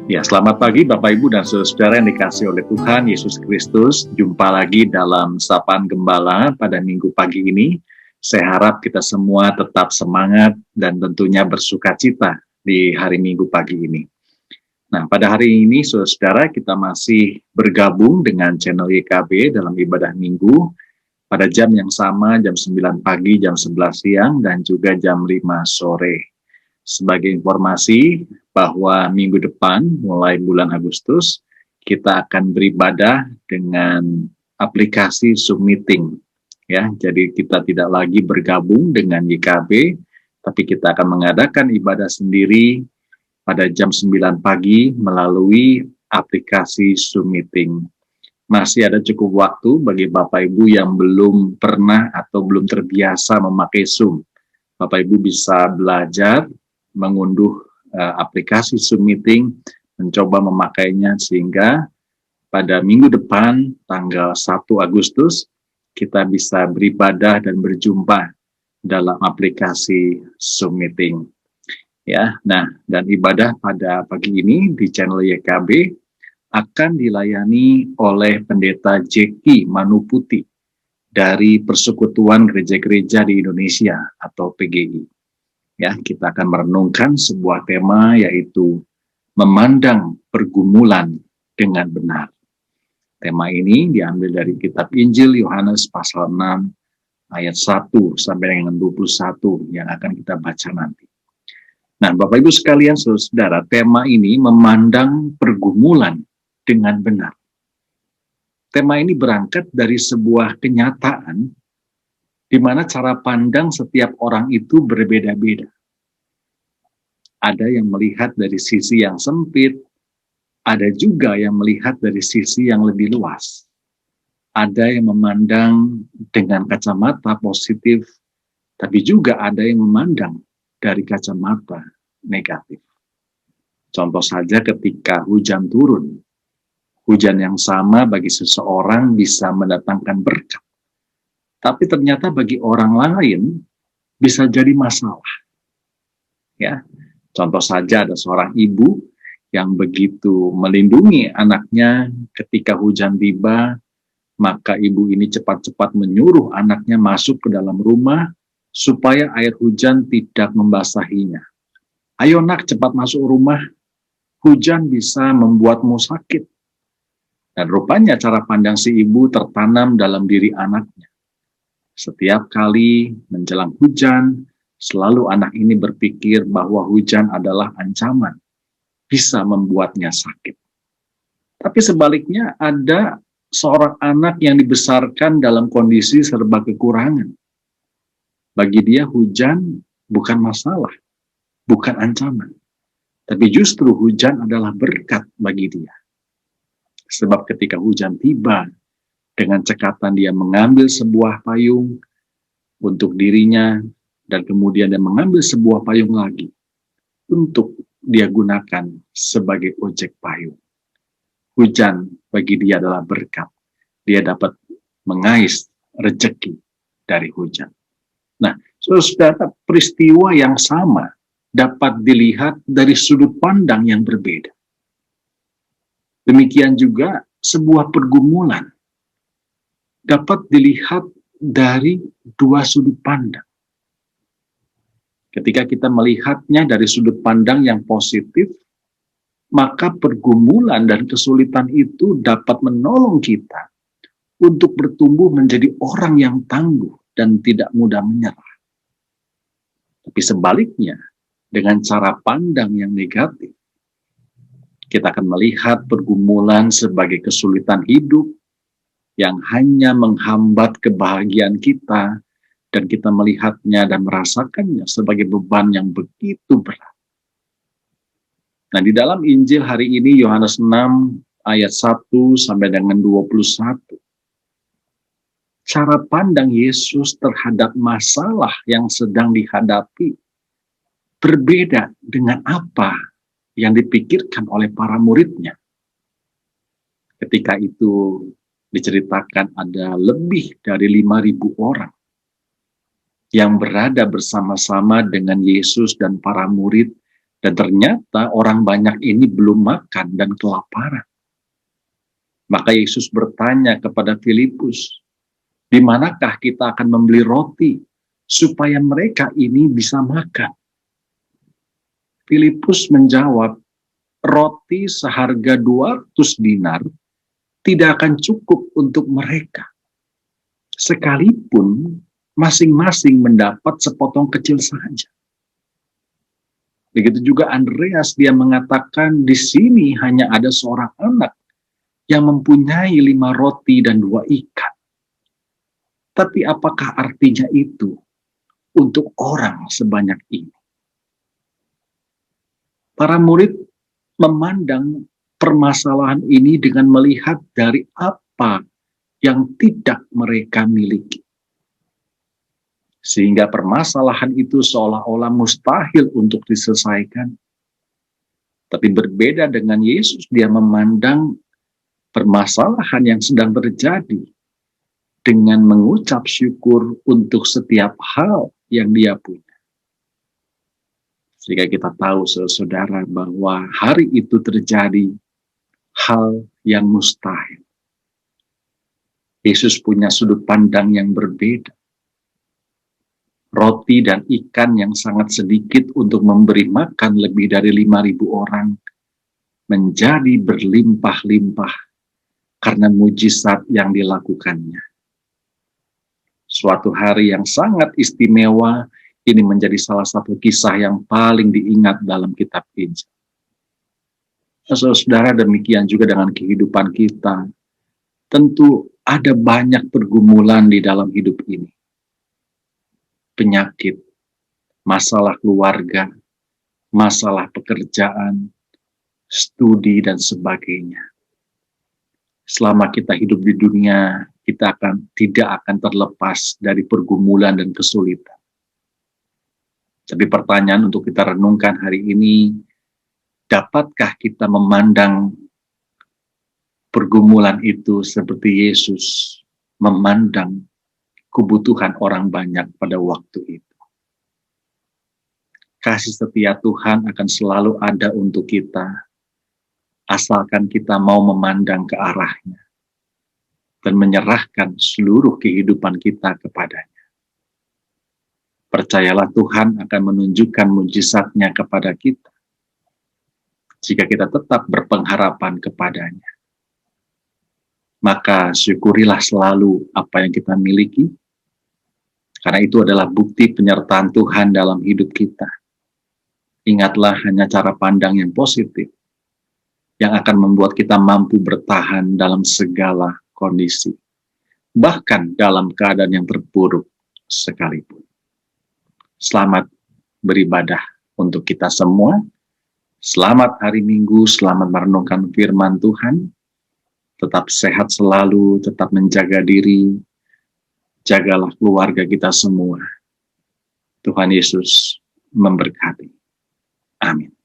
Ya, selamat pagi Bapak Ibu dan Saudara yang dikasihi oleh Tuhan Yesus Kristus. Jumpa lagi dalam Sapaan Gembala pada minggu pagi ini. Saya harap kita semua tetap semangat dan tentunya bersukacita di hari Minggu pagi ini. Nah, pada hari ini Saudara kita masih bergabung dengan channel YKB dalam ibadah Minggu pada jam yang sama, jam 9 pagi, jam 11 siang, dan juga jam 5 sore. Sebagai informasi bahwa minggu depan, mulai bulan Agustus, kita akan beribadah dengan aplikasi Zoom Meeting. Ya, jadi kita tidak lagi bergabung dengan YKB, tapi kita akan mengadakan ibadah sendiri pada jam 9 pagi melalui aplikasi Zoom Meeting. Masih ada cukup waktu bagi Bapak Ibu yang belum pernah atau belum terbiasa memakai Zoom. Bapak Ibu bisa belajar mengunduh aplikasi Zoom Meeting, mencoba memakainya sehingga pada minggu depan tanggal 1 Agustus kita bisa beribadah dan berjumpa dalam aplikasi Zoom Meeting. Ya, nah, dan ibadah pada pagi ini di channel YKB akan dilayani oleh Pendeta Jeki Manuputi dari Persekutuan Gereja-Gereja di Indonesia atau PGI. Ya, kita akan merenungkan sebuah tema yaitu memandang pergumulan dengan benar. Tema ini diambil dari kitab Injil Yohanes pasal 6 ayat 1 sampai dengan 21 yang akan kita baca nanti. Nah, Bapak Ibu sekalian, Saudara, tema ini memandang pergumulan dengan benar. Tema ini berangkat dari sebuah kenyataan di mana cara pandang setiap orang itu berbeda-beda. Ada yang melihat dari sisi yang sempit, ada juga yang melihat dari sisi yang lebih luas. Ada yang memandang dengan kacamata positif, tapi juga ada yang memandang dari kacamata negatif. Contoh saja ketika hujan turun, hujan yang sama bagi seseorang bisa mendatangkan berkat. Tapi ternyata bagi orang lain bisa jadi masalah. Ya, contoh saja ada seorang ibu yang begitu melindungi anaknya ketika hujan tiba, maka ibu ini cepat-cepat menyuruh anaknya masuk ke dalam rumah supaya air hujan tidak membasahinya. Ayo nak, cepat masuk rumah, hujan bisa membuatmu sakit. Dan rupanya cara pandang si ibu tertanam dalam diri anaknya. Setiap kali menjelang hujan, selalu anak ini berpikir bahwa hujan adalah ancaman, bisa membuatnya sakit. Tapi sebaliknya ada seorang anak yang dibesarkan dalam kondisi serba kekurangan. Bagi dia hujan bukan masalah, bukan ancaman. Tapi justru hujan adalah berkat bagi dia. Sebab ketika hujan tiba, dengan cekatan dia mengambil sebuah payung untuk dirinya, dan kemudian dia mengambil sebuah payung lagi untuk dia gunakan sebagai ojek payung. Hujan bagi dia adalah berkat. Dia dapat mengais rezeki dari hujan. Nah, saudara, peristiwa yang sama dapat dilihat dari sudut pandang yang berbeda. Demikian juga sebuah pergumulan dapat dilihat dari dua sudut pandang. Ketika kita melihatnya dari sudut pandang yang positif, maka pergumulan dan kesulitan itu dapat menolong kita untuk bertumbuh menjadi orang yang tangguh dan tidak mudah menyerah. Tapi sebaliknya, dengan cara pandang yang negatif, kita akan melihat pergumulan sebagai kesulitan hidup yang hanya menghambat kebahagiaan kita, dan kita melihatnya dan merasakannya sebagai beban yang begitu berat. Nah, di dalam Injil hari ini, Yohanes 6 ayat 1 sampai dengan 21, cara pandang Yesus terhadap masalah yang sedang dihadapi berbeda dengan apa yang dipikirkan oleh para muridnya. Ketika itu diceritakan ada lebih dari 5.000 orang yang berada bersama-sama dengan Yesus dan para murid Dan ternyata orang banyak ini belum makan dan kelaparan. Maka Yesus bertanya kepada Filipus, di manakah kita akan membeli roti supaya mereka ini bisa makan? Filipus menjawab, roti seharga 200 dinar tidak akan cukup untuk mereka. Sekalipun masing-masing mendapat sepotong kecil saja. Begitu juga Andreas, dia mengatakan di sini hanya ada seorang anak yang mempunyai 5 roti dan 2 ikan. Tapi apakah artinya itu untuk orang sebanyak ini? Para murid memandang permasalahan ini dengan melihat dari apa yang tidak mereka miliki. Sehingga permasalahan itu seolah-olah mustahil untuk diselesaikan. Tapi berbeda dengan Yesus, dia memandang permasalahan yang sedang terjadi dengan mengucap syukur untuk setiap hal yang dia punya. Sehingga kita tahu, saudara, bahwa hari itu terjadi hal yang mustahil. Yesus punya sudut pandang yang berbeda. Roti dan ikan yang sangat sedikit untuk memberi makan lebih dari 5.000 orang menjadi berlimpah-limpah karena mujizat yang dilakukannya. Suatu hari yang sangat istimewa, ini menjadi salah satu kisah yang paling diingat dalam kitab Injil. Saudara, demikian juga dengan kehidupan kita. Tentu ada banyak pergumulan di dalam hidup ini. Penyakit, masalah keluarga, masalah pekerjaan, studi, dan sebagainya. Selama kita hidup di dunia, kita tidak akan terlepas dari pergumulan dan kesulitan. Tapi pertanyaan untuk kita renungkan hari ini, dapatkah kita memandang pergumulan itu seperti Yesus memandang kebutuhan orang banyak pada waktu itu? Kasih setia Tuhan akan selalu ada untuk kita, asalkan kita mau memandang ke arahnya dan menyerahkan seluruh kehidupan kita kepadanya. Percayalah, Tuhan akan menunjukkan mujizatnya kepada kita jika kita tetap berpengharapan kepadanya. Maka syukurilah selalu apa yang kita miliki, karena itu adalah bukti penyertaan Tuhan dalam hidup kita. Ingatlah, hanya cara pandang yang positif yang akan membuat kita mampu bertahan dalam segala kondisi, bahkan dalam keadaan yang terburuk sekalipun. Selamat beribadah untuk kita semua. Selamat hari Minggu, selamat merenungkan firman Tuhan. Tetap sehat selalu, tetap menjaga diri. Jagalah keluarga kita semua. Tuhan Yesus memberkati. Amin.